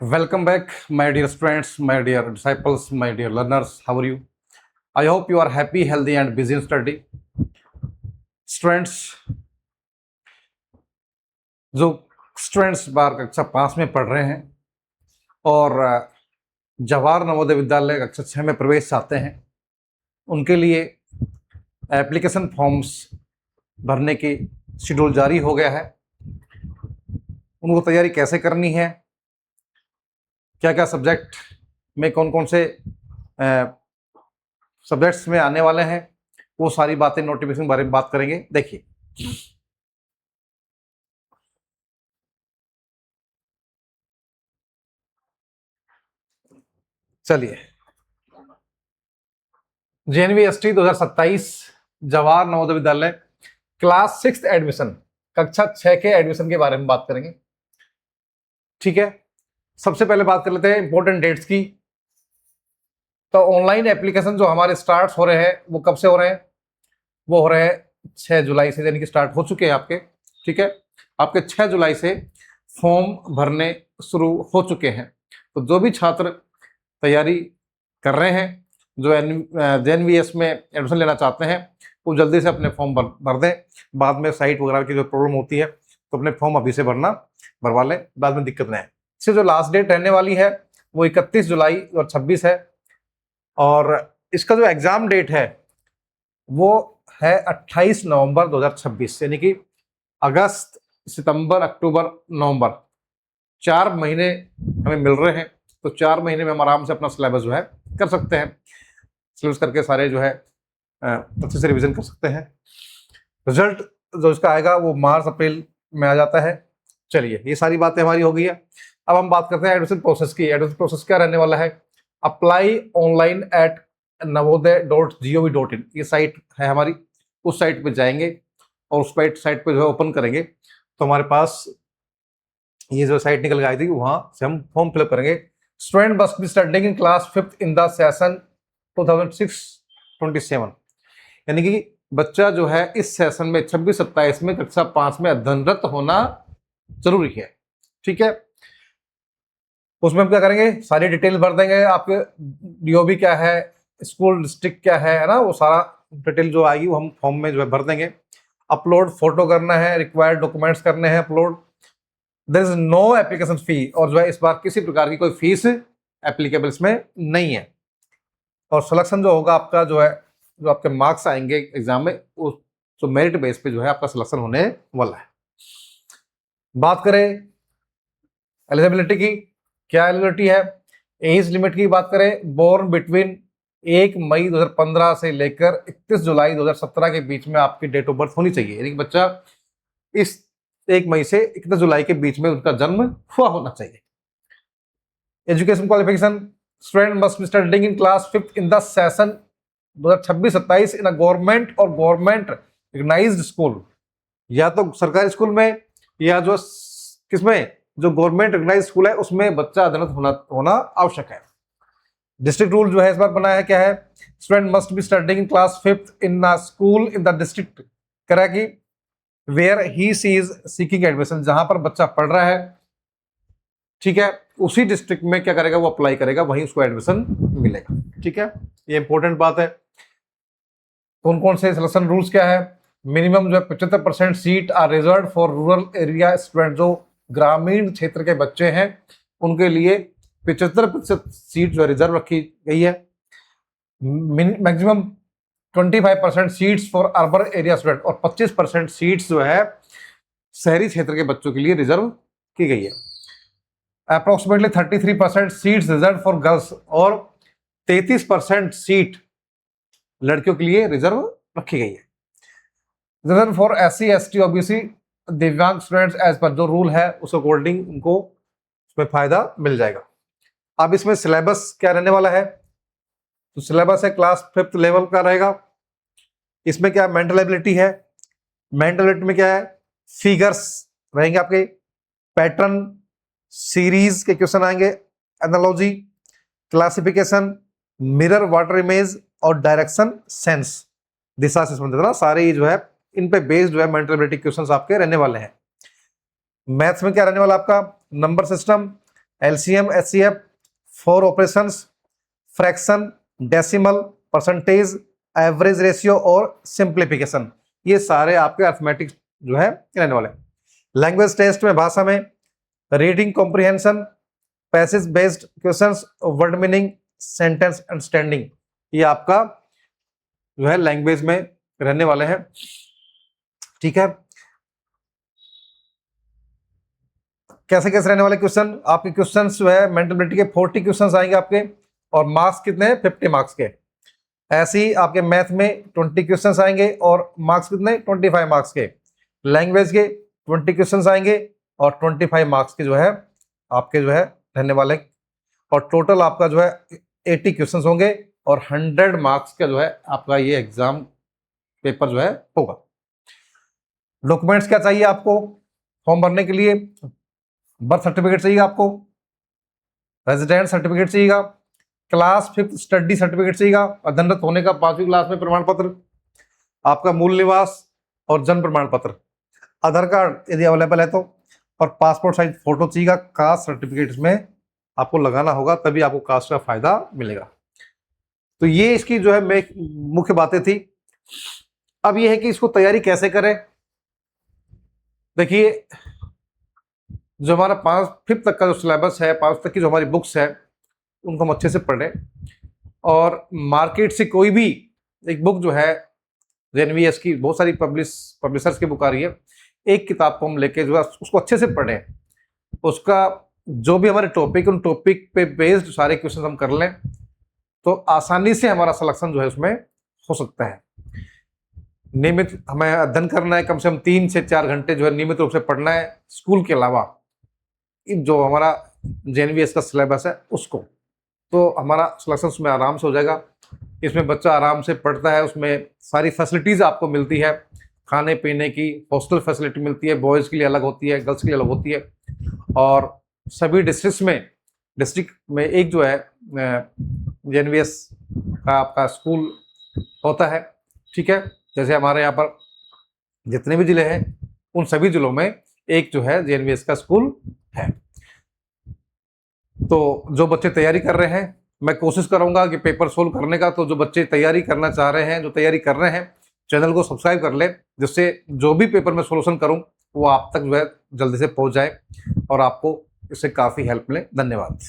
Welcome back, my dear students, my dear disciples, my dear learners. How are you? I hope you are happy, healthy, and busy in study. Students, जो students बार कक्षा 5 में पढ़ रहे हैं और जवाहर नवोदय विद्यालय कक्षा 6 में प्रवेश चाहते हैं, उनके लिए एप्लीकेशन फॉर्म्स भरने की शेड्यूल जारी हो गया है। उनको तैयारी कैसे करनी है, क्या क्या सब्जेक्ट में कौन कौन से सब्जेक्ट्स में आने वाले हैं, वो सारी बातें नोटिफिकेशन के बारे में बात करेंगे। देखिए, चलिए, JNVST 2027 Jawahar Navodaya Vidyalaya class 6 admission, कक्षा 6 के एडमिशन के बारे में बात करेंगे। ठीक है, सबसे पहले बात कर लेते हैं इंपॉर्टेंट डेट्स की। तो ऑनलाइन एप्लीकेशन जो हमारे स्टार्ट हो रहे हैं, वो कब से हो रहे हैं? वो हो रहे हैं 6 जुलाई से, यानी कि स्टार्ट हो चुके हैं आपके। ठीक है, आपके 6 जुलाई से फॉर्म भरने शुरू हो चुके हैं। तो जो भी छात्र तैयारी कर रहे हैं, जो JNVS में एडमिशन लेना चाहते हैं, वो जल्दी से अपने फॉर्म भर दें। बाद में साइट वगैरह की जो प्रॉब्लम होती है, तो अपने फॉर्म अभी से भरवा लें, बाद में दिक्कत न आए। इससे जो लास्ट डेट रहने वाली है वो 31 जुलाई 2026 है, और इसका जो एग्जाम डेट है वो है 28 नवंबर 2026, यानी कि अगस्त, सितंबर, अक्टूबर, नवंबर 4 महीने हमें मिल रहे हैं। तो 4 महीने में हम आराम से अपना सिलेबस जो है कर सकते हैं। सिलेबस करके सारे जो है अच्छे से रिवीजन कर सकते हैं। रिजल्ट जो इसका आएगा वो मार्च अप्रैल में आ जाता है। चलिए, ये सारी बातें हमारी हो गई है। अब हम बात करते हैं एडमिशन प्रोसेस की। एडमिशन प्रोसेस क्या रहने वाला है? अप्लाई ऑनलाइन एट navodaya.gov.in, ये साइट है हमारी। उस साइट पे जाएंगे और उस साइट पे जो है ओपन करेंगे, तो हमारे पास ये जो साइट निकल गई थी, वहां से हम फॉर्म फिलअप करेंगे। Student must be studying in class 5th in the session 2006-27, यानी कि बच्चा जो है इस सेशन में 26-27 में कक्षा 5 में अध्ययनरत होना जरूरी है। ठीक है, उसमें हम क्या करेंगे, सारी डिटेल भर देंगे। आपके DOB क्या है, स्कूल डिस्ट्रिक्ट क्या है ना, वो सारा डिटेल जो आएगी वो हम फॉर्म में जो है भर देंगे। अपलोड फोटो करना है, रिक्वायर्ड डॉक्यूमेंट्स करने हैं upload. There is no application fee, और जो है इस बार किसी प्रकार की कोई फीस एप्लीकेबल इसमें नहीं है। और सिलेक्शन जो होगा आपका, जो है जो आपके मार्क्स आएंगे एग्जाम में, उस जो मेरिट बेस पे जो है आपका सिलेक्शन होने वाला है। बात करें एलिजिबिलिटी की, क्या एलिजिबिलिटी है? एज लिमिट की बात करें, बोर्न बिटवीन 1 मई 2015 से लेकर 31 जुलाई 2017 के बीच में आपकी डेट ऑफ बर्थ होनी चाहिए, यानी कि बच्चा इस 1 मई से 31 जुलाई के बीच में उनका जन्म हुआ होना चाहिए। Education qualification, student must be studying in class 5th in the session 2026-27 in a government और गवर्नमेंट रिकग्नाइज्ड स्कूल, या तो सरकारी स्कूल में या जो किसमें, जो गवर्नमेंट रिकग्नाइज्ड स्कूल है उसमें बच्चा अध्ययनरत होना आवश्यक है। डिस्ट्रिक्ट रूल जो है इस बार बनाया है, क्या है? Student must be studying in class 5th in a school in the district करा कि where he she is seeking admission, जहां पर बच्चा पढ़ रहा है, ठीक है, उसी डिस्ट्रिक्ट में क्या करेगा, वो अप्लाई करेगा, वहीं उसको एडमिशन मिलेगा। ठीक है, ये इंपॉर्टेंट बात है। कौन कौन से सिलेक्शन रूल्स क्या है? मिनिमम जो है 75% seat are reserve for rural area student, जो ग्रामीण क्षेत्र के बच्चे हैं उनके लिए 75% सीट जो रिजर्व रखी गई है। Maximum 25% seats for urban area student, और 25% सीट्स जो है शहरी क्षेत्र के बच्चों के लिए रिजर्व की गई है। Approximately 33% seats reserve for girls, और 33% सीट लड़कियों के लिए रिजर्व रखी गई है। Reserve for SC ST OBC दिव्यांग स्टूडेंट्स एज पर जो रूल है उस अकॉर्डिंग उनको उसमें फायदा मिल जाएगा। अब इसमें सिलेबस क्या रहने वाला है? तो सिलेबस है क्लास 5th लेवल का रहेगा। इसमें क्या मेंटल एबिलिटी है? मेंटल एबिलिटी में क्या है? फिगर्स रहेंगे आपके, पैटर्न सीरीज के क्वेश्चन आएंगे, analogy, classification, mirror water image और डायरेक्शन सेंस, दिशा से संबंधित ना सारे जो है इन पे बेस्ड जो है मेंटल एबिलिटी क्वेश्चंस आपके रहने वाले हैं। मैथ्स में क्या रहने वाला आपका? Number system, LCM, HCF, 4 operations, fraction, decimal, percentage, average ratio और सिंप्लीफिकेशन, ये सारे आपके अर्थमेटिक जो है रहने वाले। लैंग्वेज टेस्ट में भाषा में reading comprehension, passage based questions, word meaning, sentence understanding, ये आपका जो है लैंग्वेज में रहने वाले हैं। ठीक है, कैसे कैसे रहने वाले क्वेश्चन, आपके क्वेश्चन जो है मेंटलिटी के 40 क्वेश्चन आएंगे आपके, और मार्क्स कितने हैं 50 मार्क्स के। ऐसे ही आपके मैथ में 20 क्वेश्चन आएंगे और मार्क्स कितने 25 मार्क्स के। लैंग्वेज के 20 क्वेश्चन आएंगे और 25 मार्क्स के जो है आपके जो है रहने वाले, और टोटल आपका जो है 80 क्वेश्चन होंगे और 100 मार्क्स का जो है आपका ये एग्जाम पेपर जो है होगा। डॉक्यूमेंट्स क्या चाहिए आपको फॉर्म भरने के लिए? बर्थ सर्टिफिकेट चाहिए आपको, रेजिडेंट सर्टिफिकेट चाहिएगा, क्लास 5th स्टडी सर्टिफिकेट चाहिएगा, अध्ययनरत होने का 5वीं क्लास में प्रमाण पत्र, आपका मूल निवास और जन्म प्रमाण पत्र, आधार कार्ड यदि अवेलेबल है तो, और पासपोर्ट साइज फोटो चाहिएगा। कास्ट सर्टिफिकेट इसमें आपको लगाना होगा, तभी आपको कास्ट का फायदा मिलेगा। तो ये इसकी जो है मुख्य बातें थी। अब ये है कि इसको तैयारी कैसे करें। देखिए, जो हमारा 5th तक का जो सिलेबस है, 5 तक की जो हमारी बुक्स है, उनको हम अच्छे से पढ़ें, और मार्केट से कोई भी एक बुक जो है जेएनवीएस की, बहुत सारी पब्लिशर्स की बुक आ रही है, एक किताब को हम लेके जो है उसको अच्छे से पढ़ें, उसका जो भी हमारे टॉपिक, उन टॉपिक पे बेस्ड सारे क्वेश्चन हम कर लें, तो आसानी से हमारा सिलेक्शन जो है उसमें हो सकता है। नियमित हमें अध्ययन करना है, कम से कम 3 से 4 घंटे जो है नियमित रूप से पढ़ना है, स्कूल के अलावा जो हमारा जेएनवीएस का सिलेबस है उसको, तो हमारा सिलेक्शन उसमें आराम से हो जाएगा। इसमें बच्चा आराम से पढ़ता है, उसमें सारी फैसिलिटीज़ आपको मिलती है, खाने पीने की हॉस्टल फैसिलिटी मिलती है, बॉयज़ के लिए अलग होती है, गर्ल्स के लिए अलग होती है, और सभी डिस्ट्रिक्ट में एक जो है जेएनवीएस का आपका स्कूल होता है। ठीक है, जैसे हमारे यहाँ पर जितने भी ज़िले हैं, उन सभी ज़िलों में एक जो है जेएनवीएस का स्कूल है। तो जो बच्चे तैयारी कर रहे हैं, मैं कोशिश करूंगा कि पेपर सोल्व करने का, तो जो बच्चे तैयारी करना चाह रहे हैं, जो तैयारी कर रहे हैं, चैनल को सब्सक्राइब कर ले, जिससे जो भी पेपर में सोल्यूशन करूं वो आप तक जो है जल्दी से पहुंच जाए और आपको इससे काफ़ी हेल्प मिले। धन्यवाद।